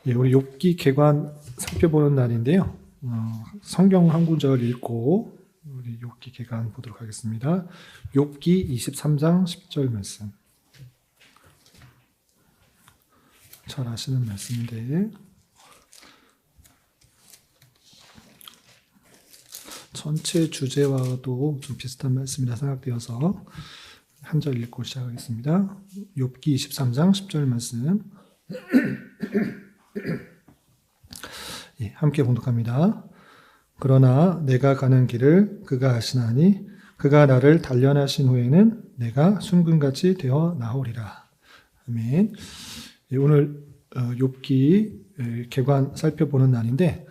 예, 우리 욥기 개관 살펴보는 날인데요. 성경 한 구절 읽고 우리 욥기 개관 보도록 하겠습니다. 욥기 23장 10절 말씀. 잘 아시는 말씀인데 전체 주제와도 좀 비슷한 말씀이라 생각되어서 한 절 읽고 시작하겠습니다. 욥기 23장 10절 말씀. 예, 함께 봉독합니다. 그러나 내가 가는 길을 그가 아시나니 그가 나를 단련하신 후에는 내가 순금같이 되어 나오리라. 아멘. 예, 오늘 욥기 개관 살펴보는 날인데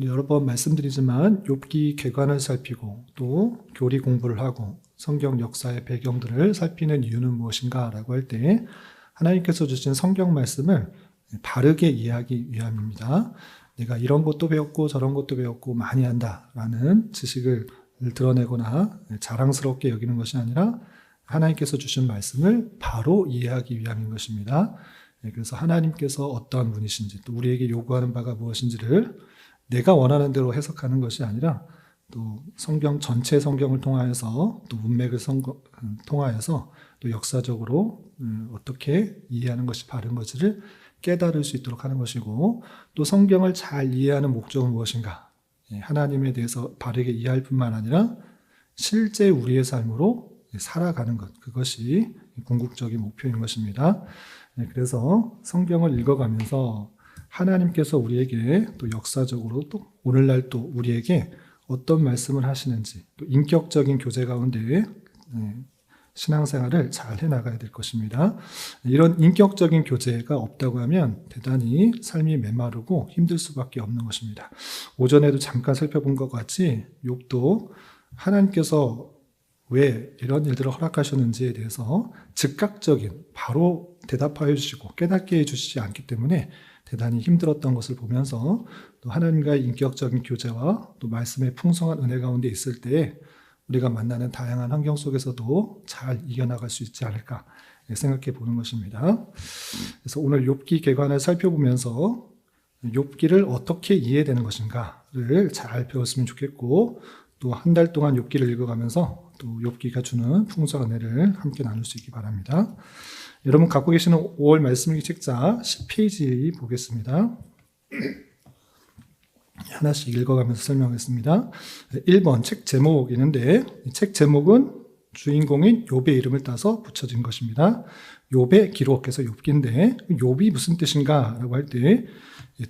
여러 번 말씀드리지만 욥기 개관을 살피고 또 교리 공부를 하고 성경 역사의 배경들을 살피는 이유는 무엇인가라고 할 때 하나님께서 주신 성경 말씀을 바르게 이해하기 위함입니다. 내가 이런 것도 배웠고 저런 것도 배웠고 많이 한다라는 지식을 드러내거나 자랑스럽게 여기는 것이 아니라 하나님께서 주신 말씀을 바로 이해하기 위함인 것입니다. 그래서 하나님께서 어떠한 분이신지 또 우리에게 요구하는 바가 무엇인지를 내가 원하는 대로 해석하는 것이 아니라 또 성경 전체 성경을 통하여서 또 문맥을 통하여서 또 역사적으로 어떻게 이해하는 것이 바른 것을 깨달을 수 있도록 하는 것이고 또 성경을 잘 이해하는 목적은 무엇인가? 하나님에 대해서 바르게 이해할 뿐만 아니라 실제 우리의 삶으로 살아가는 것, 그것이 궁극적인 목표인 것입니다. 그래서 성경을 읽어가면서 하나님께서 우리에게 또 역사적으로 또 오늘날 또 우리에게 어떤 말씀을 하시는지 또 인격적인 교제 가운데 신앙생활을 잘 해나가야 될 것입니다. 이런 인격적인 교제가 없다고 하면 대단히 삶이 메마르고 힘들 수밖에 없는 것입니다. 오전에도 잠깐 살펴본 것 같이 욥도 하나님께서 왜 이런 일들을 허락하셨는지에 대해서 즉각적인 바로 대답하여 주시고 깨닫게 해주시지 않기 때문에 대단히 힘들었던 것을 보면서 또 하나님과의 인격적인 교제와 또 말씀의 풍성한 은혜 가운데 있을 때 우리가 만나는 다양한 환경 속에서도 잘 이겨나갈 수 있지 않을까 생각해 보는 것입니다. 그래서 오늘 욥기 개관을 살펴보면서 욥기를 어떻게 이해되는 것인가를 잘 배웠으면 좋겠고 또 한 달 동안 욥기를 읽어가면서 또 욥기가 주는 풍성한 은혜를 함께 나눌 수 있기 바랍니다. 여러분 갖고 계시는 5월 말씀일기 책자 10페이지 보겠습니다. 하나씩 읽어가면서 설명하겠습니다. 1번 책 제목이 있는데 이 책 제목은 주인공인 욥의 이름을 따서 붙여진 것입니다. 욥의 기록해서 욥기인데 욥이 무슨 뜻인가 라고 할 때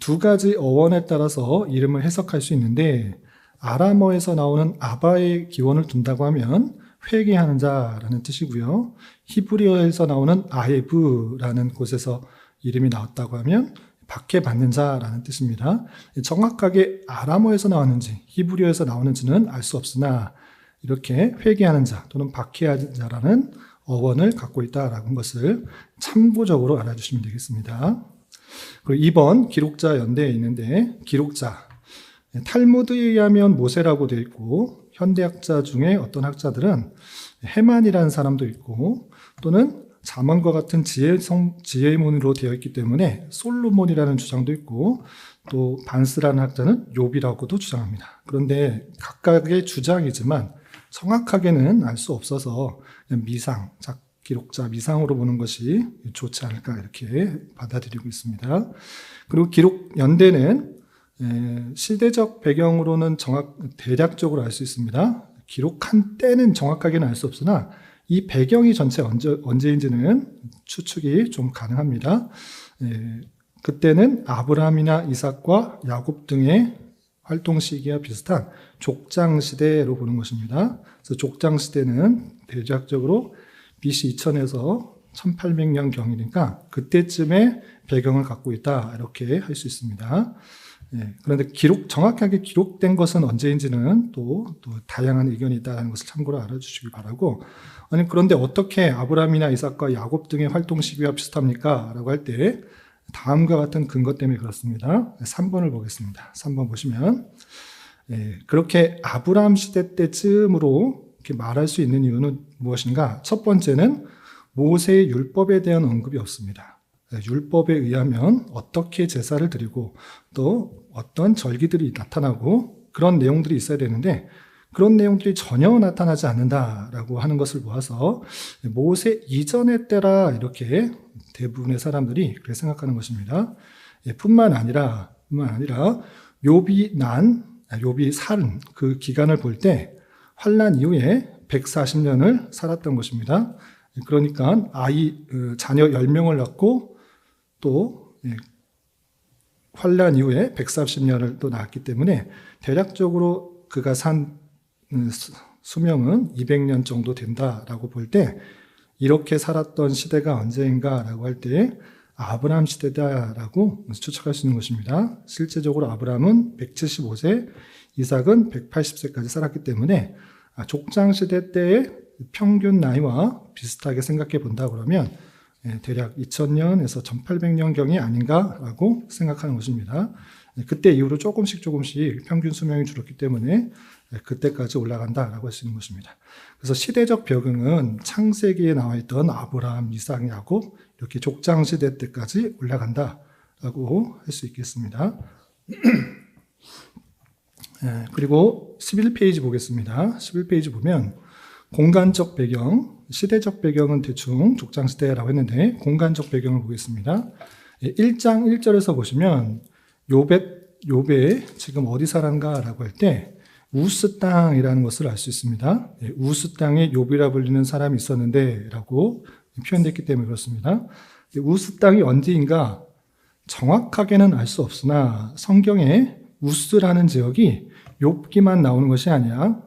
두 가지 어원에 따라서 이름을 해석할 수 있는데 아람어에서 나오는 아바의 기원을 둔다고 하면 회개하는 자라는 뜻이고요. 히브리어에서 나오는 아헤브라는 곳에서 이름이 나왔다고 하면 박해받는 자라는 뜻입니다. 정확하게 아람어에서 나왔는지 히브리어에서 나오는지는 알 수 없으나 이렇게 회개하는 자 또는 박해하는 자라는 어원을 갖고 있다라는 것을 참고적으로 알아주시면 되겠습니다. 그리고 2번 기록자 연대에 있는데 기록자 탈무드에 의하면 모세라고 되어 있고 현대학자 중에 어떤 학자들은 헤만이라는 사람도 있고 또는 잠언과 같은 지혜문으로 되어 있기 때문에 솔로몬이라는 주장도 있고 또 반스라는 학자는 욥이라고도 주장합니다. 그런데 각각의 주장이지만 정확하게는 알 수 없어서 미상, 기록자 미상으로 보는 것이 좋지 않을까 이렇게 받아들이고 있습니다. 그리고 기록 연대는 시대적 배경으로는 대략적으로 알 수 있습니다. 기록한 때는 정확하게는 알 수 없으나 이 배경이 전체 언제인지는 추측이 좀 가능합니다. 그때는 아브라함이나 이삭과 야곱 등의 활동 시기와 비슷한 족장 시대로 보는 것입니다. 그래서 족장 시대는 대략적으로 BC 2000에서 1800년 경이니까 그때쯤에 배경을 갖고 있다 이렇게 할 수 있습니다. 그런데 정확하게 기록된 것은 언제인지는 또 다양한 의견이 있다는 것을 참고로 알아주시기 바라고 아니 그런데 어떻게 아브라함이나 이삭과 야곱 등의 활동 시기와 비슷합니까? 라고 할 때 다음과 같은 근거 때문에 그렇습니다. 3번을 보겠습니다. 3번 보시면 그렇게 아브라함 시대 때쯤으로 이렇게 말할 수 있는 이유는 무엇인가? 첫 번째는 모세의 율법에 대한 언급이 없습니다. 율법에 의하면 어떻게 제사를 드리고 또 어떤 절기들이 나타나고 그런 내용들이 있어야 되는데 그런 내용들이 전혀 나타나지 않는다라고 하는 것을 보아서 모세 이전의 때라 이렇게 대부분의 사람들이 그렇게 생각하는 것입니다. 뿐만 아니라 욥이 산 그 기간을 볼 때 환난 이후에 140년을 살았던 것입니다. 그러니까 자녀 10명을 낳고 또 환난 이후에 140년을 또 낳았기 때문에 대략적으로 그가 산 수명은 200년 정도 된다라고 볼 때 이렇게 살았던 시대가 언제인가라고 할 때 아브라함 시대다라고 추측할 수 있는 것입니다. 실제적으로 아브라함은 175세, 이삭은 180세까지 살았기 때문에 족장 시대 때의 평균 나이와 비슷하게 생각해 본다 그러면 대략 2000년에서 1800년경이 아닌가라고 생각하는 것입니다. 그때 이후로 조금씩 평균 수명이 줄었기 때문에 그때까지 올라간다라고 할 수 있는 것입니다. 그래서 시대적 배경은 창세기에 나와 있던 아브라함, 이삭, 야곱 이렇게 족장 시대 때까지 올라간다라고 할 수 있겠습니다. 그리고 11페이지 보겠습니다. 11페이지 보면 공간적 배경, 시대적 배경은 대충 족장 시대라고 했는데 공간적 배경을 보겠습니다. 1장 1절에서 보시면 욥에 지금 어디 살았는가라고 할 때 우스 땅이라는 것을 알 수 있습니다. 우스 땅에 욥이라 불리는 사람이 있었는데 라고 표현됐기 때문에 그렇습니다. 우스 땅이 언제인가 정확하게는 알 수 없으나 성경에 우스라는 지역이 욥기만 나오는 것이 아니라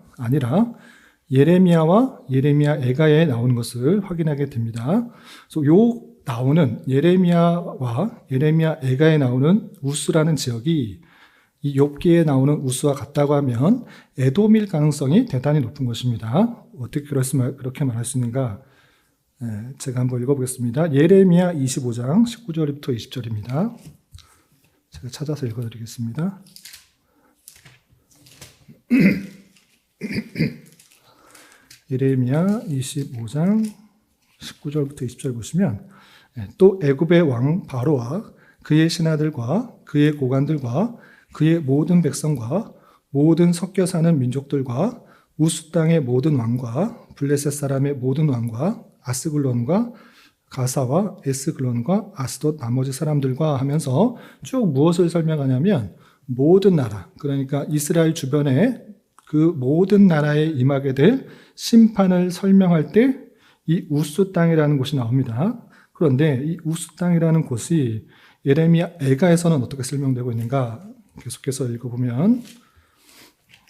예레미야와 예레미야 애가에 나오는 것을 확인하게 됩니다. 그래서 나오는 예레미야와 예레미야 애가에 나오는 우스라는 지역이 이 욥기에 나오는 우스와 같다고 하면 에돔일 가능성이 대단히 높은 것입니다. 어떻게 그렇게 말할 수 있는가? 제가 한번 읽어보겠습니다. 예레미야 25장 19절부터 20절입니다. 제가 찾아서 읽어드리겠습니다. 예레미야 25장 19절부터 20절 보시면 또 애굽의 왕 바로와 그의 신하들과 그의 고관들과 그의 모든 백성과 모든 섞여 사는 민족들과 우스 땅의 모든 왕과 블레셋 사람의 모든 왕과 아스글론과 가사와 에스글론과 아스돗 나머지 사람들과 하면서 쭉 무엇을 설명하냐면 모든 나라, 그러니까 이스라엘 주변에 그 모든 나라에 임하게 될 심판을 설명할 때 이 우스 땅이라는 곳이 나옵니다. 그런데 이 우스 땅이라는 곳이 예레미야 애가에서는 어떻게 설명되고 있는가? 계속해서 읽어보면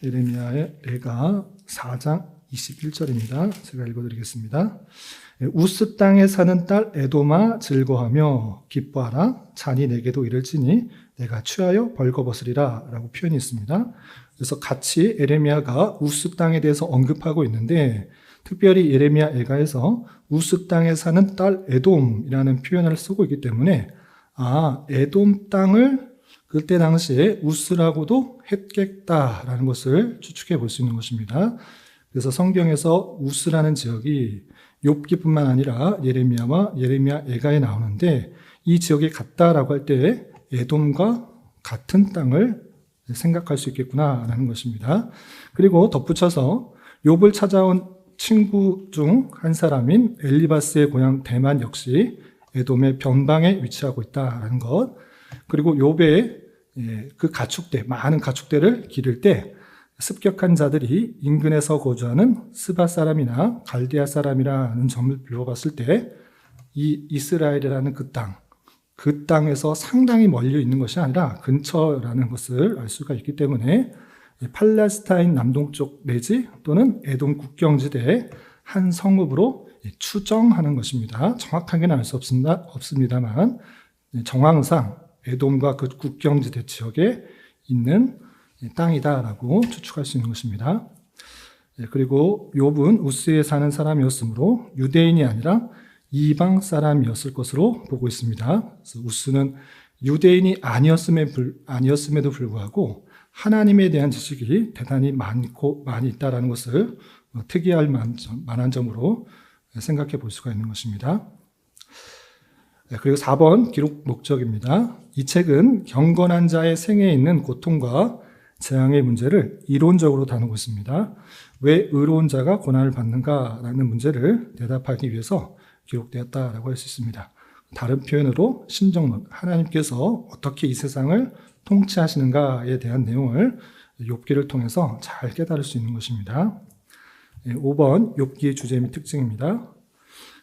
예레미야의 애가 4장 21절입니다. 제가 읽어드리겠습니다. 우스 땅에 사는 딸 에돔아 즐거하며 기뻐하라. 잔이 내게도 이를지니 내가 취하여 벌거벗으리라 라고 표현이 있습니다. 그래서 같이 예레미야가 우스 땅에 대해서 언급하고 있는데 특별히 예레미야 애가에서 우스 땅에 사는 딸 에돔이라는 표현을 쓰고 있기 때문에 에돔 땅을 그때 당시에 우스라고도 했겠다라는 것을 추측해 볼 수 있는 것입니다. 그래서 성경에서 우스라는 지역이 욥기뿐만 아니라 예레미야와 예레미야 애가에 나오는데 이 지역이 같다라고 할 때 에돔과 같은 땅을 생각할 수 있겠구나라는 것입니다. 그리고 덧붙여서 욥을 찾아온 친구 중 한 사람인 엘리바스의 고향 대만 역시 에돔의 변방에 위치하고 있다라는 것. 그리고 욥의 그 많은 가축대를 기를 때 습격한 자들이 인근에서 거주하는 스바 사람이나 갈디아 사람이라는 점을 비워봤을 때 이 이스라엘이라는 그 땅에서 상당히 멀리 있는 것이 아니라 근처라는 것을 알 수가 있기 때문에 팔레스타인 남동쪽 내지 또는 에돔 국경지대의 한 성읍으로 추정하는 것입니다. 정확하게는 알 수 없습니다만 정황상 에돔과 그 국경지대 지역에 있는 땅이다라고 추측할 수 있는 것입니다. 그리고 욥은 우스에 사는 사람이었으므로 유대인이 아니라 이방 사람이었을 것으로 보고 있습니다. 그래서 우스는 유대인이 아니었음에도 불구하고 하나님에 대한 지식이 대단히 많이 있다는 것을 특이할 만한 점으로 생각해 볼 수가 있는 것입니다. 그리고 4번 기록 목적입니다. 이 책은 경건한 자의 생애에 있는 고통과 재앙의 문제를 이론적으로 다루고 있습니다. 왜 의로운 자가 고난을 받는가라는 문제를 대답하기 위해서 기록되었다라고 할 수 있습니다. 다른 표현으로 신정론, 하나님께서 어떻게 이 세상을 통치하시는가에 대한 내용을 욥기를 통해서 잘 깨달을 수 있는 것입니다. 5번 욥기의 주제 및 특징입니다.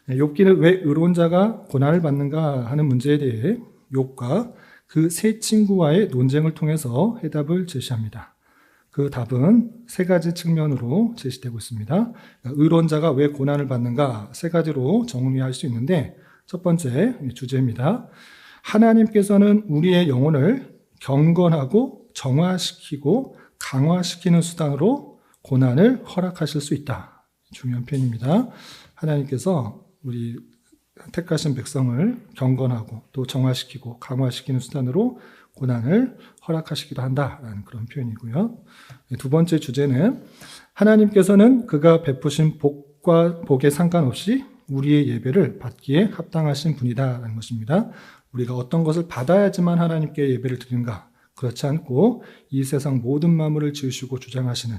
욥기는 왜 의로운 자가 고난을 받는가 하는 문제에 대해 욥과 그 세 친구와의 논쟁을 통해서 해답을 제시합니다. 그 답은 세 가지 측면으로 제시되고 있습니다. 의로운 자가 왜 고난을 받는가 세 가지로 정리할 수 있는데 첫 번째 주제입니다. 하나님께서는 우리의 영혼을 경건하고 정화시키고 강화시키는 수단으로 고난을 허락하실 수 있다. 중요한 표현입니다. 하나님께서 우리 택하신 백성을 경건하고 또 정화시키고 강화시키는 수단으로 고난을 허락하시기도 한다라는 그런 표현이고요. 두 번째 주제는 하나님께서는 그가 베푸신 복과 복에 상관없이 우리의 예배를 받기에 합당하신 분이다라는 것입니다. 우리가 어떤 것을 받아야지만 하나님께 예배를 드리는가? 그렇지 않고 이 세상 모든 만물을 지으시고 주장하시는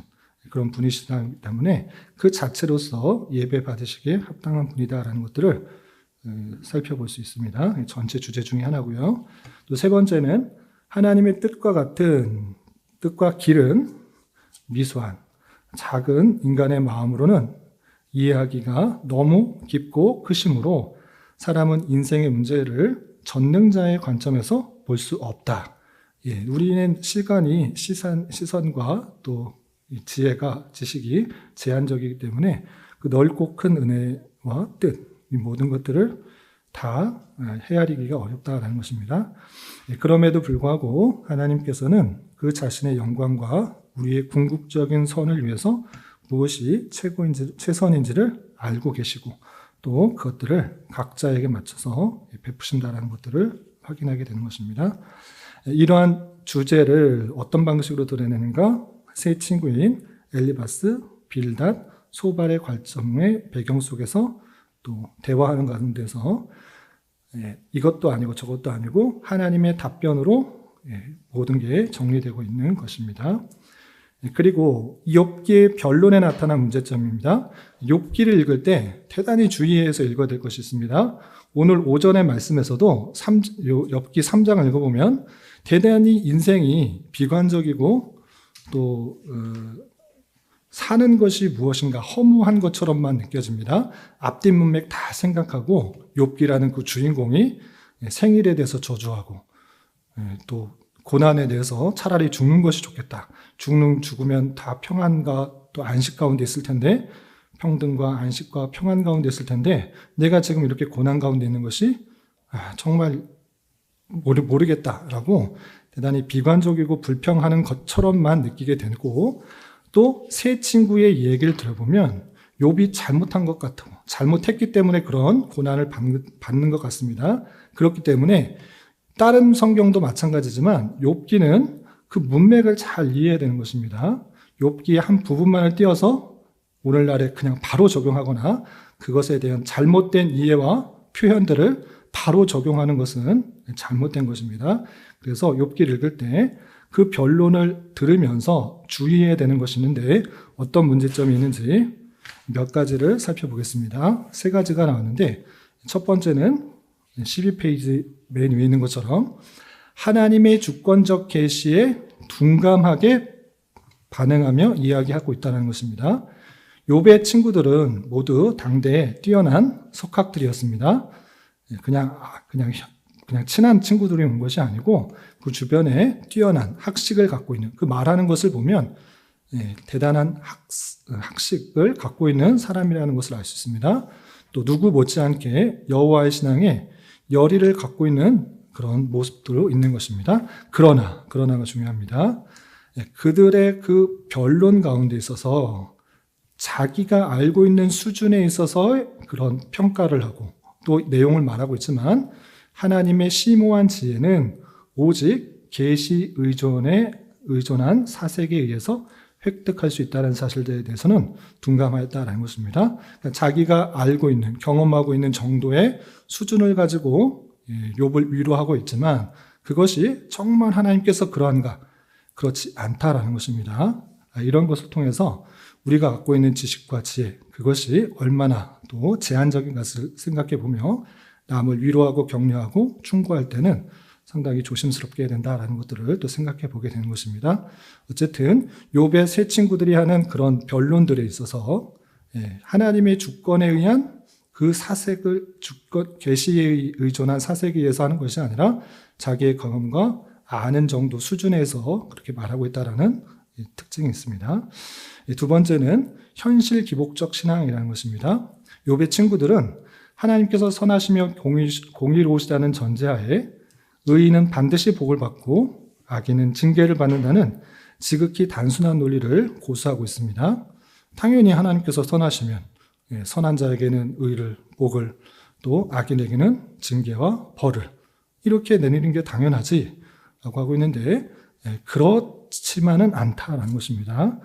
그런 분이시기 때문에 그 자체로서 예배 받으시기에 합당한 분이다라는 것들을 살펴볼 수 있습니다. 전체 주제 중에 하나고요. 또 세 번째는 하나님의 뜻과 같은 뜻과 길은 미수한 작은 인간의 마음으로는 이해하기가 너무 깊고 크심으로 사람은 인생의 문제를 전능자의 관점에서 볼 수 없다. 우리는 시선과 또 지혜가 지식이 제한적이기 때문에 그 넓고 큰 은혜와 뜻 이 모든 것들을 다 헤아리기가 어렵다라는 것입니다. 그럼에도 불구하고 하나님께서는 그 자신의 영광과 우리의 궁극적인 선을 위해서 무엇이 최선인지를 알고 계시고 또 그것들을 각자에게 맞춰서 베푸신다라는 것들을 확인하게 되는 것입니다. 이러한 주제를 어떤 방식으로 드러내는가? 세 친구인 엘리바스, 빌닷, 소발의 관점의 배경 속에서 또 대화하는 가운데서 이것도 아니고 저것도 아니고 하나님의 답변으로 모든 게 정리되고 있는 것입니다. 그리고 욥기의 변론에 나타난 문제점입니다. 욥기를 읽을 때 대단히 주의해서 읽어야 될 것이 있습니다. 오늘 오전의 말씀에서도 욥기 3장을 읽어보면 대단히 인생이 비관적이고 또 사는 것이 무엇인가 허무한 것처럼만 느껴집니다. 앞뒷 문맥 다 생각하고 욥기라는 그 주인공이 생일에 대해서 저주하고 또 고난에 대해서 차라리 죽는 것이 좋겠다. 죽으면 다 평안과 또 안식 가운데 있을 텐데 평등과 안식과 평안 가운데 있을 텐데 내가 지금 이렇게 고난 가운데 있는 것이 정말 모르겠다라고 대단히 비관적이고 불평하는 것처럼만 느끼게 되고 또 세 친구의 얘기를 들어보면 욥이 잘못한 것 같고 잘못했기 때문에 그런 고난을 받는 것 같습니다. 그렇기 때문에 다른 성경도 마찬가지지만 욥기는 그 문맥을 잘 이해해야 되는 것입니다. 욥기의 한 부분만을 띄어서 오늘날에 그냥 바로 적용하거나 그것에 대한 잘못된 이해와 표현들을 바로 적용하는 것은 잘못된 것입니다. 그래서 욥기를 읽을 때 그 변론을 들으면서 주의해야 되는 것이 있는데 어떤 문제점이 있는지 몇 가지를 살펴보겠습니다. 세 가지가 나왔는데 첫 번째는 12페이지 맨 위에 있는 것처럼 하나님의 주권적 계시에 둔감하게 반응하며 이야기하고 있다는 것입니다. 욥의 친구들은 모두 당대에 뛰어난 석학들이었습니다. 그냥 친한 친구들이 온 것이 아니고 그 주변에 뛰어난 학식을 갖고 있는 그 말하는 것을 보면 대단한 학식을 갖고 있는 사람이라는 것을 알 수 있습니다. 또 누구 못지않게 여호와의 신앙에 열의를 갖고 있는 그런 모습들로 있는 것입니다. 그러나가 중요합니다. 그들의 그 변론 가운데 있어서 자기가 알고 있는 수준에 있어서 그런 평가를 하고 또 내용을 말하고 있지만 하나님의 심오한 지혜는 오직 계시 의존에 의존한 사색에 의해서 획득할 수 있다는 사실에 대해서는 둔감하였다라는 것입니다. 그러니까 자기가 알고 있는 경험하고 있는 정도의 수준을 가지고 욥을 위로하고 있지만 그것이 정말 하나님께서 그러한가? 그렇지 않다라는 것입니다. 이런 것을 통해서 우리가 갖고 있는 지식과 지혜, 그것이 얼마나 또 제한적인 것을 생각해 보며 남을 위로하고 격려하고 충고할 때는 상당히 조심스럽게 해야 된다라는 것들을 또 생각해 보게 되는 것입니다. 어쨌든 욥의 세 친구들이 하는 그런 변론들에 있어서 하나님의 주권에 의한 그 사색을 주권 계시에 의존한 사색에 의해서 하는 것이 아니라 자기의 경험과 아는 정도 수준에서 그렇게 말하고 있다라는 특징이 있습니다. 두 번째는 현실 기복적 신앙이라는 것입니다. 욥의 친구들은 하나님께서 선하시며 공의로우시다는 전제하에 의인은 반드시 복을 받고 악인은 징계를 받는다는 지극히 단순한 논리를 고수하고 있습니다. 당연히 하나님께서 선하시면 선한 자에게는 의를, 복을, 또 악인에게는 징계와 벌을 이렇게 내리는 게 당연하지 라고 하고 있는데 그렇지만은 않다라는 것입니다.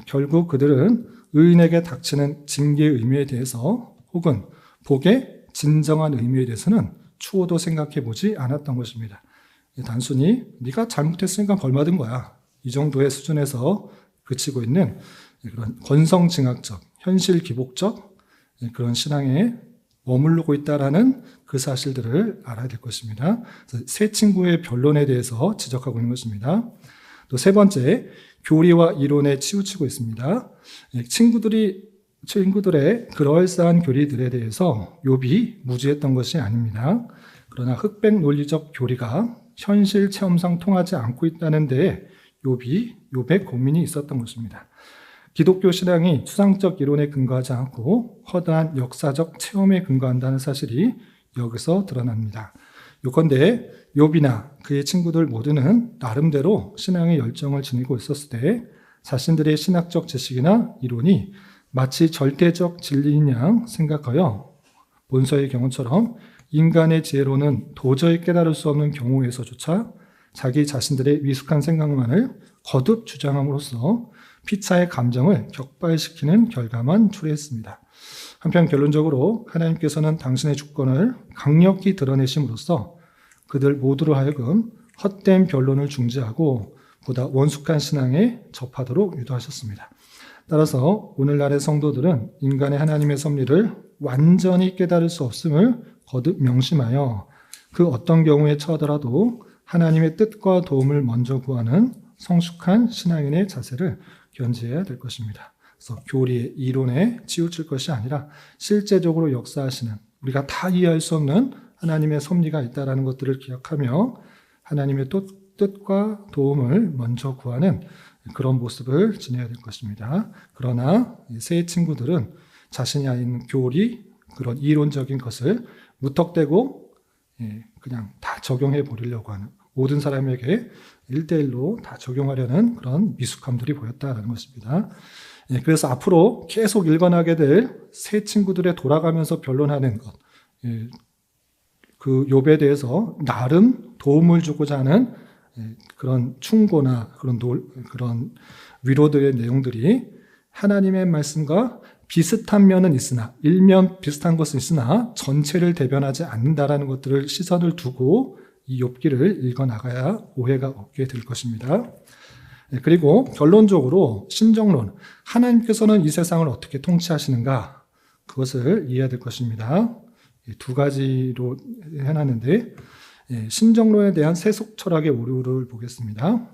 결국 그들은 의인에게 닥치는 징계의 의미에 대해서 혹은 복의 진정한 의미에 대해서는 추호도 생각해 보지 않았던 것입니다. 단순히 네가 잘못했으니까 벌 받은 거야. 이 정도의 수준에서 그치고 있는 그런 권성징악적, 현실 기복적 그런 신앙에 머무르고 있다라는 그 사실들을 알아야 될 것입니다. 세 친구의 변론에 대해서 지적하고 있는 것입니다. 또 세 번째, 교리와 이론에 치우치고 있습니다. 친구들의 그럴싸한 교리들에 대해서 욥이 무지했던 것이 아닙니다. 그러나 흑백 논리적 교리가 현실 체험상 통하지 않고 있다는 데에 욥의 고민이 있었던 것입니다. 기독교 신앙이 추상적 이론에 근거하지 않고 허다한 역사적 체험에 근거한다는 사실이 여기서 드러납니다. 요컨대 욥이나 그의 친구들 모두는 나름대로 신앙의 열정을 지니고 있었을 때 자신들의 신학적 지식이나 이론이 마치 절대적 진리인 양 생각하여 본서의 경우처럼 인간의 지혜로는 도저히 깨달을 수 없는 경우에서조차 자기 자신들의 미숙한 생각만을 거듭 주장함으로써 피차의 감정을 격발시키는 결과만 초래했습니다. 한편 결론적으로 하나님께서는 당신의 주권을 강력히 드러내심으로써 그들 모두로 하여금 헛된 변론을 중지하고 보다 원숙한 신앙에 접하도록 유도하셨습니다. 따라서 오늘날의 성도들은 인간의 하나님의 섭리를 완전히 깨달을 수 없음을 거듭 명심하여 그 어떤 경우에 처하더라도 하나님의 뜻과 도움을 먼저 구하는 성숙한 신앙인의 자세를 견지해야 될 것입니다. 그래서 교리의 이론에 치우칠 것이 아니라 실제적으로 역사하시는 우리가 다 이해할 수 없는 하나님의 섭리가 있다는 것들을 기억하며 하나님의 뜻과 도움을 먼저 구하는 그런 모습을 지내야 될 것입니다. 그러나 세 친구들은 자신이 아닌 교리, 그런 이론적인 것을 무턱대고 그냥 다 적용해 버리려고 하는 모든 사람에게 1대1로 다 적용하려는 그런 미숙함들이 보였다는 것입니다. 그래서 앞으로 계속 읽어나게 될 세 친구들의 돌아가면서 변론하는 것, 그 욥에 대해서 나름 도움을 주고자 하는 그런 충고나 그런 위로들의 내용들이 하나님의 말씀과 비슷한 면은 있으나 일면 비슷한 것은 있으나 전체를 대변하지 않는다라는 것들을 시선을 두고 이 욥기를 읽어나가야 오해가 없게 될 것입니다. 그리고 결론적으로 신정론, 하나님께서는 이 세상을 어떻게 통치하시는가 그것을 이해해야 될 것입니다. 두 가지로 해놨는데 신정론에 대한 세속 철학의 오류를 보겠습니다.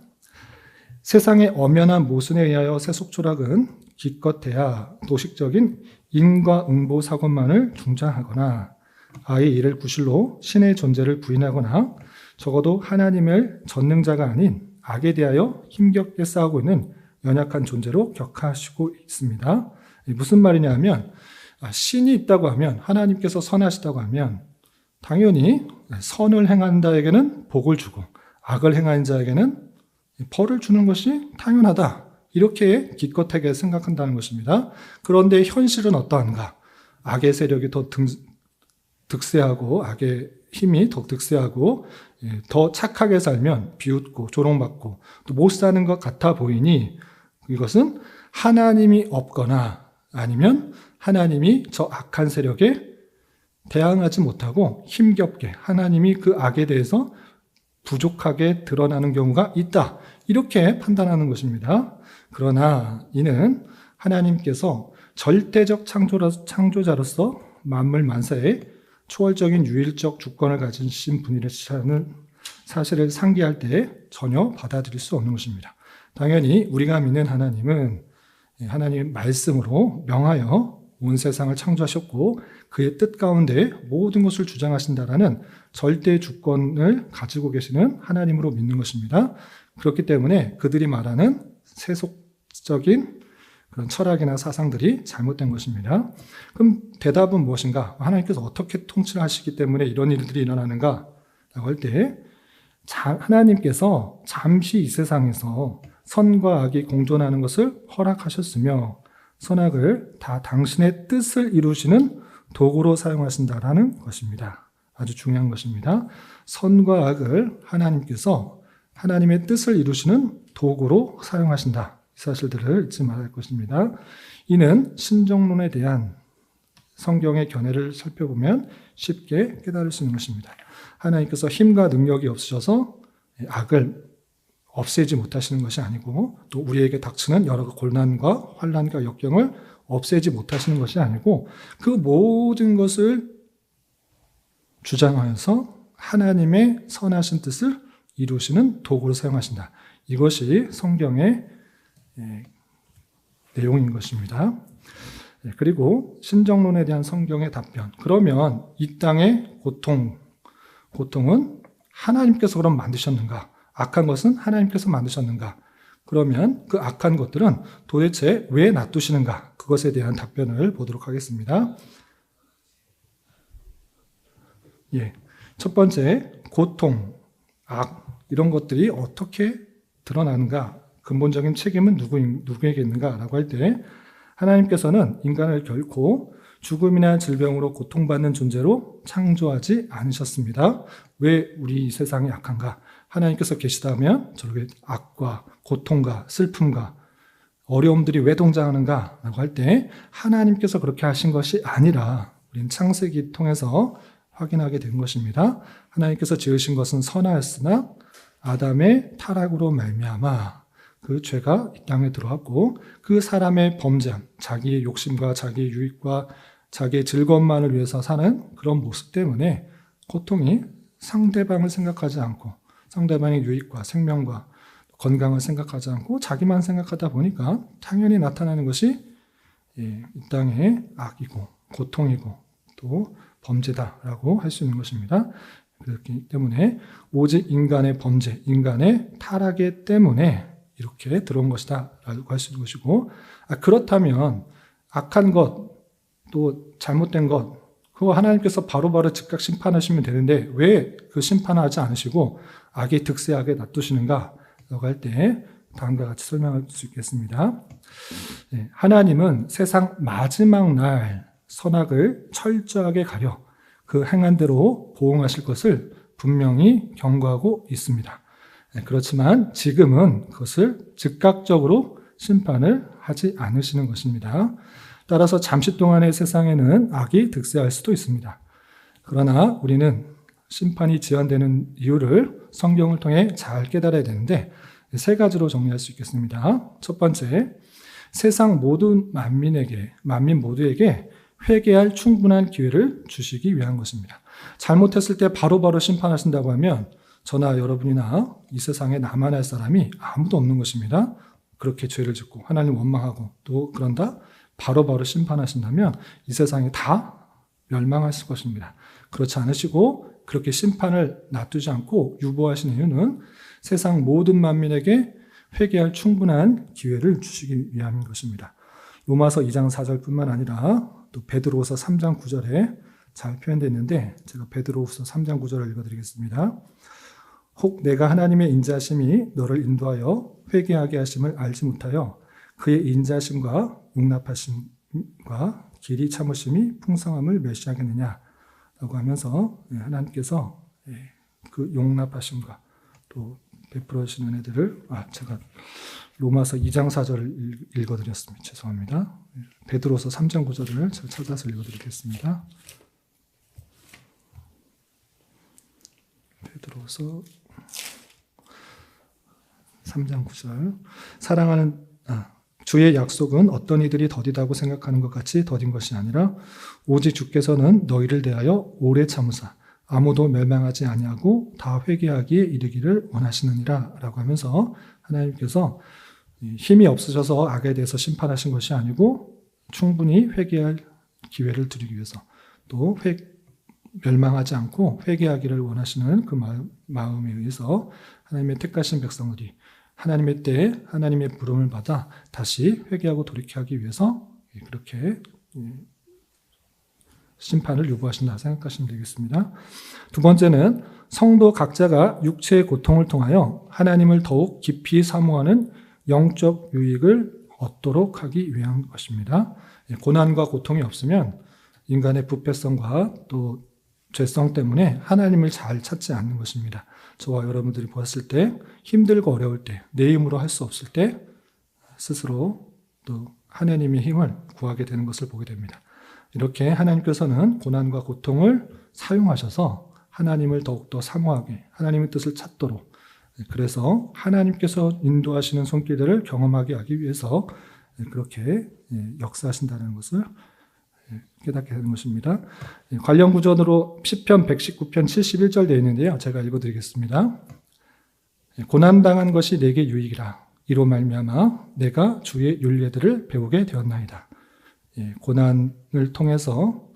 세상의 엄연한 모순에 의하여 세속 철학은 기껏해야 도식적인 인과응보 사건만을 중장하거나 아예 이를 구실로 신의 존재를 부인하거나 적어도 하나님을 전능자가 아닌 악에 대하여 힘겹게 싸우고 있는 연약한 존재로 격하시고 있습니다. 무슨 말이냐 하면 신이 있다고 하면 하나님께서 선하시다고 하면 당연히 선을 행한 자에게는 복을 주고 악을 행한 자에게는 벌을 주는 것이 당연하다. 이렇게 기껏하게 생각한다는 것입니다. 그런데 현실은 어떠한가? 악의 세력이 더 득세하고 악의 힘이 더 득세하고 더 착하게 살면 비웃고 조롱받고 또 못 사는 것 같아 보이니 이것은 하나님이 없거나 아니면 하나님이 저 악한 세력에 대항하지 못하고 힘겹게 하나님이 그 악에 대해서 부족하게 드러나는 경우가 있다. 이렇게 판단하는 것입니다. 그러나 이는 하나님께서 절대적 창조자로서 만물 만사에 초월적인 유일적 주권을 가지신 분이라는 사실을 상기할 때 전혀 받아들일 수 없는 것입니다. 당연히 우리가 믿는 하나님은 하나님의 말씀으로 명하여 온 세상을 창조하셨고 그의 뜻 가운데 모든 것을 주장하신다라는 절대 주권을 가지고 계시는 하나님으로 믿는 것입니다. 그렇기 때문에 그들이 말하는 세속적인 그런 철학이나 사상들이 잘못된 것입니다. 그럼 대답은 무엇인가? 하나님께서 어떻게 통치하시기 때문에 이런 일들이 일어나는가? 라고 할 때 하나님께서 잠시 이 세상에서 선과 악이 공존하는 것을 허락하셨으며 선악을 다 당신의 뜻을 이루시는 도구로 사용하신다라는 것입니다. 아주 중요한 것입니다. 선과 악을 하나님께서 하나님의 뜻을 이루시는 도구로 사용하신다. 이 사실들을 잊지 말아야 할 것입니다. 이는 신정론에 대한 성경의 견해를 살펴보면 쉽게 깨달을 수 있는 것입니다. 하나님께서 힘과 능력이 없으셔서 악을 없애지 못하시는 것이 아니고 또 우리에게 닥치는 여러 고난과 환난과 역경을 없애지 못하시는 것이 아니고 그 모든 것을 주장하여서 하나님의 선하신 뜻을 이루시는 도구로 사용하신다. 이것이 성경의 내용인 것입니다. 그리고 신정론에 대한 성경의 답변. 그러면 이 땅의 고통은 하나님께서 그럼 만드셨는가? 악한 것은 하나님께서 만드셨는가? 그러면 그 악한 것들은 도대체 왜 놔두시는가? 그것에 대한 답변을 보도록 하겠습니다. 첫 번째, 고통, 악, 이런 것들이 어떻게 드러나는가? 근본적인 책임은 누구에게 있는가라고 할 때 하나님께서는 인간을 결코 죽음이나 질병으로 고통받는 존재로 창조하지 않으셨습니다. 왜 우리 이 세상이 악한가? 하나님께서 계시다면 저렇게 악과 고통과 슬픔과 어려움들이 왜 동장하는가? 라고 할 때 하나님께서 그렇게 하신 것이 아니라 우리는 창세기 통해서 확인하게 된 것입니다. 하나님께서 지으신 것은 선하였으나 아담의 타락으로 말미암아 그 죄가 이 땅에 들어왔고 그 사람의 범죄함, 자기의 욕심과 자기의 유익과 자기의 즐거움만을 위해서 사는 그런 모습 때문에 고통이 상대방을 생각하지 않고 상대방의 유익과 생명과 건강을 생각하지 않고 자기만 생각하다 보니까 당연히 나타나는 것이 이 땅의 악이고 고통이고 또 범죄다라고 할 수 있는 것입니다. 그렇기 때문에 오직 인간의 범죄, 인간의 타락에 때문에 이렇게 들어온 것이다 라고 할 수 있는 것이고, 그렇다면 악한 것, 또 잘못된 것, 그거 하나님께서 바로바로 즉각 심판하시면 되는데 왜 그 심판하지 않으시고 악이 득세하게 놔두시는가 라고 할 때 다음과 같이 설명할 수 있겠습니다. 하나님은 세상 마지막 날 선악을 철저하게 가려 그 행한 대로 보응하실 것을 분명히 경고하고 있습니다. 그렇지만 지금은 그것을 즉각적으로 심판을 하지 않으시는 것입니다. 따라서 잠시 동안의 세상에는 악이 득세할 수도 있습니다. 그러나 우리는 심판이 지연되는 이유를 성경을 통해 잘 깨달아야 되는데 세 가지로 정리할 수 있겠습니다. 첫 번째, 세상 모든 만민 모두에게 회개할 충분한 기회를 주시기 위한 것입니다. 잘못했을 때 바로바로 심판하신다고 하면 저나 여러분이나 이 세상에 나만 할 사람이 아무도 없는 것입니다. 그렇게 죄를 짓고 하나님 원망하고 또 그런다 바로바로 심판하신다면 이 세상이 다 멸망할 것입니다. 그렇지 않으시고 그렇게 심판을 놔두지 않고 유보하시는 이유는 세상 모든 만민에게 회개할 충분한 기회를 주시기 위함인 것입니다. 로마서 2장 4절뿐만 아니라 또 베드로후서 3장 9절에 잘 표현되어 있는데 제가 베드로후서 3장 9절을 읽어드리겠습니다. 혹 내가 하나님의 인자심이 너를 인도하여 회개하게 하심을 알지 못하여 그의 인자심과 용납하심과 길이 참으심이 풍성함을 멸시하겠느냐 라고 하면서 하나님께서 그 용납하심과 또 베풀어 주시는 은혜들을 제가 로마서 2장 4절을 읽어드렸습니다. 죄송합니다. 베드로서 3장 9절을 제가 찾아서 읽어드리겠습니다. 베드로서 3장 9절. 사랑하는 주의 약속은 어떤 이들이 더디다고 생각하는 것 같이 더딘 것이 아니라 오직 주께서는 너희를 대하여 오래 참으사 아무도 멸망하지 아니하고 다 회개하기에 이르기를 원하시느니라 라고 하면서 하나님께서 힘이 없으셔서 악에 대해서 심판하신 것이 아니고 충분히 회개할 기회를 드리기 위해서 또 멸망하지 않고 회개하기를 원하시는 그 마음에 의해서 하나님의 택하신 백성들이 하나님의 때에 하나님의 부름을 받아 다시 회개하고 돌이켜하기 위해서 그렇게 심판을 요구하신다 생각하시면 되겠습니다. 두 번째는 성도 각자가 육체의 고통을 통하여 하나님을 더욱 깊이 사모하는 영적 유익을 얻도록 하기 위한 것입니다. 고난과 고통이 없으면 인간의 부패성과 또 죄성 때문에 하나님을 잘 찾지 않는 것입니다. 저와 여러분들이 보았을 때 힘들고 어려울 때, 내 힘으로 할 수 없을 때 스스로 또 하나님의 힘을 구하게 되는 것을 보게 됩니다. 이렇게 하나님께서는 고난과 고통을 사용하셔서 하나님을 더욱더 사모하게 하나님의 뜻을 찾도록, 그래서 하나님께서 인도하시는 손길들을 경험하게 하기 위해서 그렇게 역사하신다는 것을 깨닫게 되는 것입니다. 관련 구절으로 시편 119편 71절 되어 있는데요. 제가 읽어드리겠습니다. 고난당한 것이 내게 유익이라. 이로 말미암아 내가 주의 율례들을 배우게 되었나이다. 고난을 통해서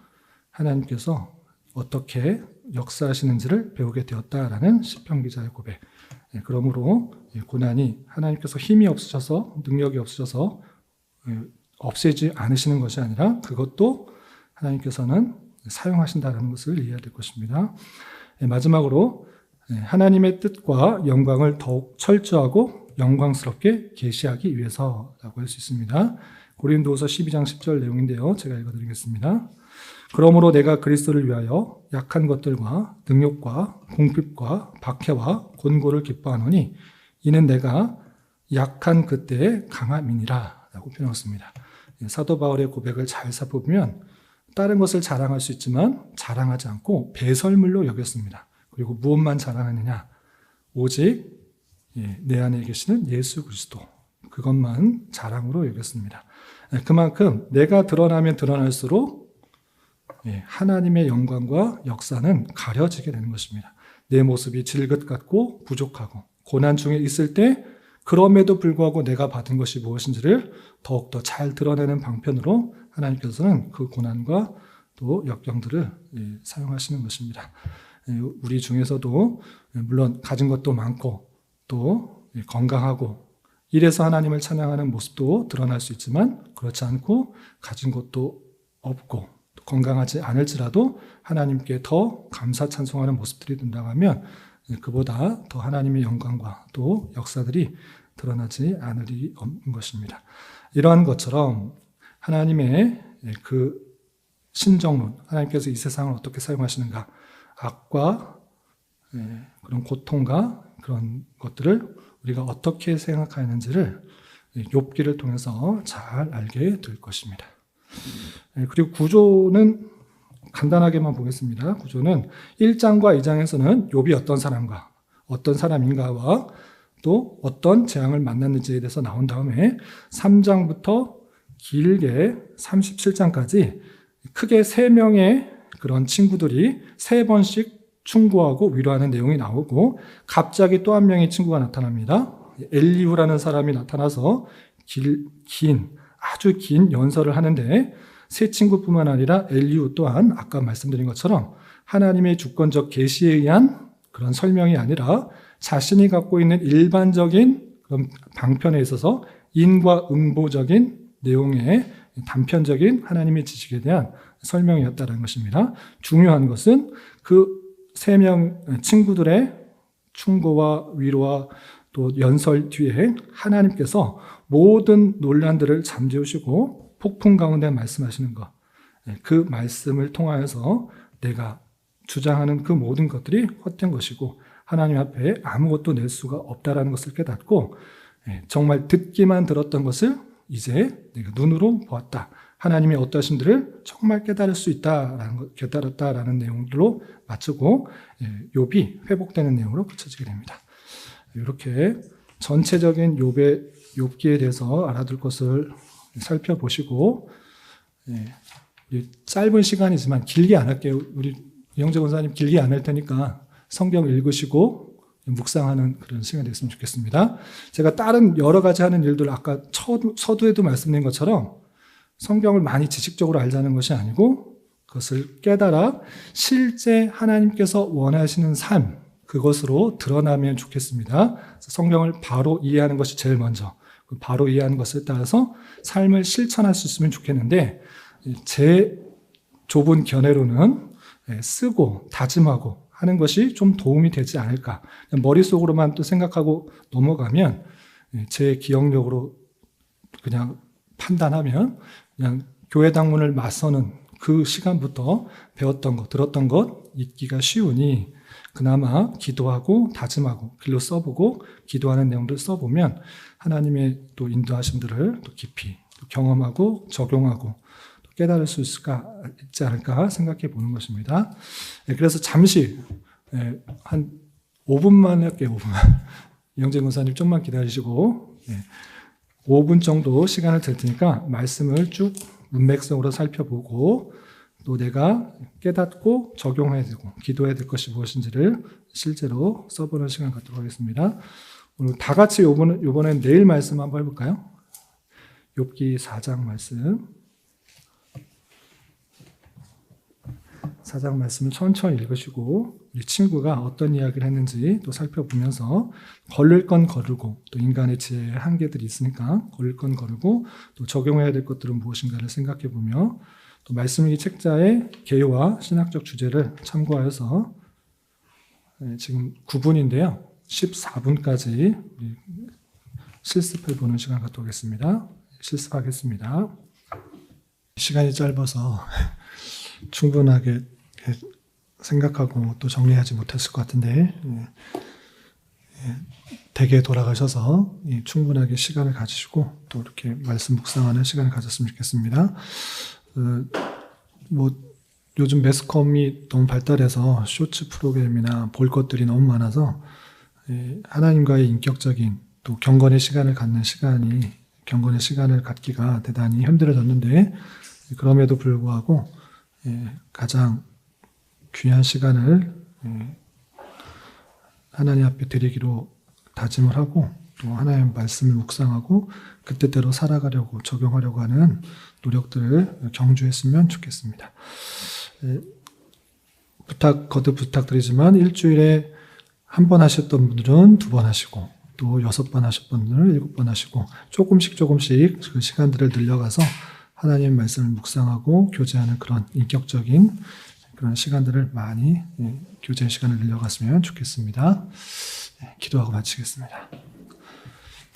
하나님께서 어떻게 역사하시는지를 배우게 되었다라는 시편 기자의 고백. 그러므로 고난이 하나님께서 힘이 없으셔서 능력이 없으셔서 없애지 않으시는 것이 아니라 그것도 하나님께서는 사용하신다는 것을 이해해야 될 것입니다. 마지막으로 하나님의 뜻과 영광을 더욱 철저하고 영광스럽게 계시하기 위해서라고 할 수 있습니다. 고린도후서 12장 10절 내용인데요. 제가 읽어드리겠습니다. 그러므로 내가 그리스도를 위하여 약한 것들과 능욕과 궁핍과 박해와 곤고를 기뻐하노니 이는 내가 약한 그때의 강함이니라 라고 표현했습니다. 사도 바울의 고백을 잘 살펴보면 다른 것을 자랑할 수 있지만 자랑하지 않고 배설물로 여겼습니다. 그리고 무엇만 자랑하느냐? 오직 내 안에 계시는 예수 그리스도, 그것만 자랑으로 여겼습니다. 그만큼 내가 드러나면 드러날수록 하나님의 영광과 역사는 가려지게 되는 것입니다. 내 모습이 질긋 같고 부족하고 고난 중에 있을 때 그럼에도 불구하고 내가 받은 것이 무엇인지를 더욱더 잘 드러내는 방편으로 하나님께서는 그 고난과 또 역경들을 사용하시는 것입니다. 우리 중에서도 물론 가진 것도 많고 또 건강하고 이래서 하나님을 찬양하는 모습도 드러날 수 있지만 그렇지 않고 가진 것도 없고 건강하지 않을지라도 하나님께 더 감사 찬송하는 모습들이 된다면 그보다 더 하나님의 영광과 또 역사들이 드러나지 않을 리 없는 것입니다. 이러한 것처럼 하나님의 그 신정론, 하나님께서 이 세상을 어떻게 사용하시는가, 악과 그런 고통과 그런 것들을 우리가 어떻게 생각하는지를 욥기를 통해서 잘 알게 될 것입니다. 그리고 구조는 간단하게만 보겠습니다. 구조는 1장과 2장에서는 욥이 어떤 사람과 어떤 사람인가와 또 어떤 재앙을 만났는지에 대해서 나온 다음에 3장부터 길게 37장까지 크게 3명의 그런 친구들이 3번씩 충고하고 위로하는 내용이 나오고 갑자기 또 한 명의 친구가 나타납니다. 엘리후라는 사람이 나타나서 아주 긴 연설을 하는데 세 친구뿐만 아니라 엘리후 또한 아까 말씀드린 것처럼 하나님의 주권적 계시에 의한 그런 설명이 아니라 자신이 갖고 있는 일반적인 그런 방편에 있어서 인과응보적인 내용의 단편적인 하나님의 지식에 대한 설명이었다는 것입니다. 중요한 것은 그 3명 친구들의 충고와 위로와 또 연설 뒤에 하나님께서 모든 논란들을 잠재우시고 폭풍 가운데 말씀하시는 것, 그 말씀을 통하여서 내가 주장하는 그 모든 것들이 헛된 것이고 하나님 앞에 아무것도 낼 수가 없다라는 것을 깨닫고 정말 듣기만 들었던 것을 이제 내가 눈으로 보았다. 하나님의 어떠신들을 정말 깨달았다라는 내용들로 마치고 욥이 회복되는 내용으로 그쳐지게 됩니다. 이렇게 전체적인 욥기에 대해서 알아둘 것을 살펴보시고 짧은 시간이지만 길게 안 할게요. 우리 이영재 권사님 길게 안 할 테니까 성경 읽으시고 묵상하는 그런 시간이 됐으면 좋겠습니다. 제가 다른 여러 가지 하는 일들 아까 서두에도 말씀드린 것처럼 성경을 많이 지식적으로 알자는 것이 아니고 그것을 깨달아 실제 하나님께서 원하시는 삶, 그것으로 드러나면 좋겠습니다. 성경을 바로 이해하는 것이 제일 먼저, 바로 이해하는 것에 따라서 삶을 실천할 수 있으면 좋겠는데, 제 좁은 견해로는 쓰고 다짐하고 하는 것이 좀 도움이 되지 않을까. 머릿속으로만 또 생각하고 넘어가면 제 기억력으로 그냥 판단하면 그냥 교회 당문을 맞서는 그 시간부터 배웠던 것, 들었던 것 잊기가 쉬우니 그나마 기도하고 다짐하고 글로 써보고 기도하는 내용들 써보면 하나님의 또 인도하심들을 또 깊이 또 경험하고 적용하고 또 깨달을 수 있지 않을까 생각해 보는 것입니다. 그래서 잠시 한 5분만 할게요. 5분만. 영재 권사님 좀만 기다리시고 5분 정도 시간을 될 테니까 말씀을 쭉 문맥성으로 살펴보고 또 내가 깨닫고 적용해야 되고 기도해야 될 것이 무엇인지를 실제로 써보는 시간 갖도록 하겠습니다. 오늘 다 같이 이번엔 내일 말씀 한번 해볼까요? 욥기 4장 말씀. 4장 말씀을 천천히 읽으시고 우리 친구가 어떤 이야기를 했는지 또 살펴보면서 걸릴 건 거르고 또 인간의 지혜의 한계들이 있으니까 걸릴 건 거르고 또 적용해야 될 것들은 무엇인가를 생각해보며 또 말씀일기 책자의 개요와 신학적 주제를 참고하여서 지금 9분인데요. 14분까지 실습해보는 시간 갖도록 하겠습니다. 실습하겠습니다. 시간이 짧아서 충분하게 생각하고 또 정리하지 못했을 것 같은데 댁에 돌아가셔서 충분하게 시간을 가지시고 또 이렇게 말씀 묵상하는 시간을 가졌으면 좋겠습니다. 요즘 매스컴이 너무 발달해서 쇼츠 프로그램이나 볼 것들이 너무 많아서 하나님과의 인격적인 또 경건의 시간을 갖기가 대단히 힘들어졌는데 그럼에도 불구하고 가장 귀한 시간을 하나님 앞에 드리기로 다짐을 하고 또 하나님의 말씀을 묵상하고 그때대로 살아가려고 적용하려고 하는 노력들을 경주했으면 좋겠습니다. 거듭 부탁드리지만 일주일에 한 번 하셨던 분들은 2번 하시고 또 6번 하셨던 분들은 7번 하시고 조금씩 그 시간들을 늘려가서 하나님의 말씀을 묵상하고 교제하는 그런 인격적인 그런 시간들을 많이 교제 시간을 늘려갔으면 좋겠습니다. 기도하고 마치겠습니다.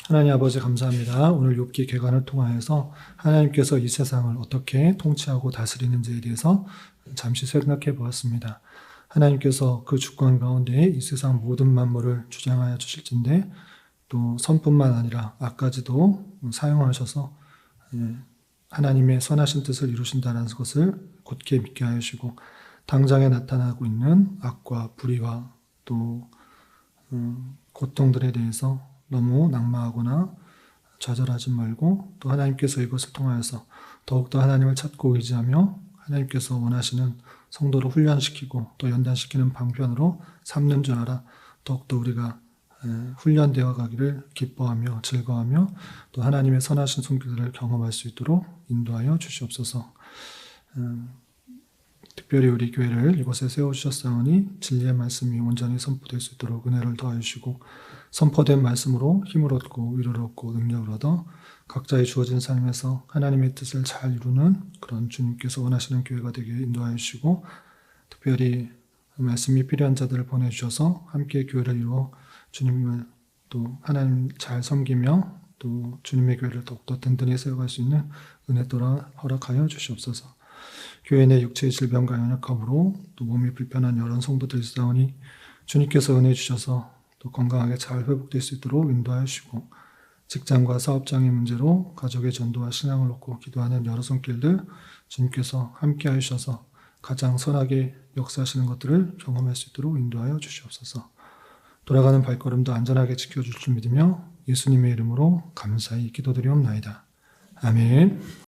하나님 아버지 감사합니다. 오늘 욥기 개관을 통하여서 하나님께서 이 세상을 어떻게 통치하고 다스리는지에 대해서 잠시 생각해 보았습니다. 하나님께서 그 주권 가운데 이 세상 모든 만물을 주장하여 주실진데 또 선뿐만 아니라 악까지도 사용하셔서 하나님의 선하신 뜻을 이루신다는 것을 곧게 믿게 하시고 당장에 나타나고 있는 악과 불의와 또 고통들에 대해서 너무 낙마하거나 좌절하지 말고 또 하나님께서 이것을 통하여서 더욱더 하나님을 찾고 의지하며 하나님께서 원하시는 성도를 훈련시키고 또 연단시키는 방편으로 삼는 줄 알아 더욱더 우리가 훈련되어 가기를 기뻐하며 즐거워하며 또 하나님의 선하신 손길들을 경험할 수 있도록 인도하여 주시옵소서. 특별히 우리 교회를 이곳에 세워주셨사오니 진리의 말씀이 온전히 선포될 수 있도록 은혜를 더하시고 선포된 말씀으로 힘을 얻고 위로를 얻고 능력을 얻어 각자의 주어진 삶에서 하나님의 뜻을 잘 이루는 그런 주님께서 원하시는 교회가 되게 인도하여 주시고 특별히 말씀이 필요한 자들을 보내주셔서 함께 교회를 이루어 주님을 또 하나님 잘 섬기며 또 주님의 교회를 더욱더 든든히 세워갈 수 있는 은혜 또한 허락하여 주시옵소서. 교회 내 육체의 질병과 연약함으로 또 몸이 불편한 여러 성도들이 있사오니 주님께서 은혜 주셔서 또 건강하게 잘 회복될 수 있도록 인도하여 주시고 직장과 사업장의 문제로 가족의 전도와 신앙을 놓고 기도하는 여러 손길들 주님께서 함께 하셔서 가장 선하게 역사하시는 것들을 경험할 수 있도록 인도하여 주시옵소서. 돌아가는 발걸음도 안전하게 지켜줄 줄 믿으며 예수님의 이름으로 감사히 기도드리옵나이다. 아멘.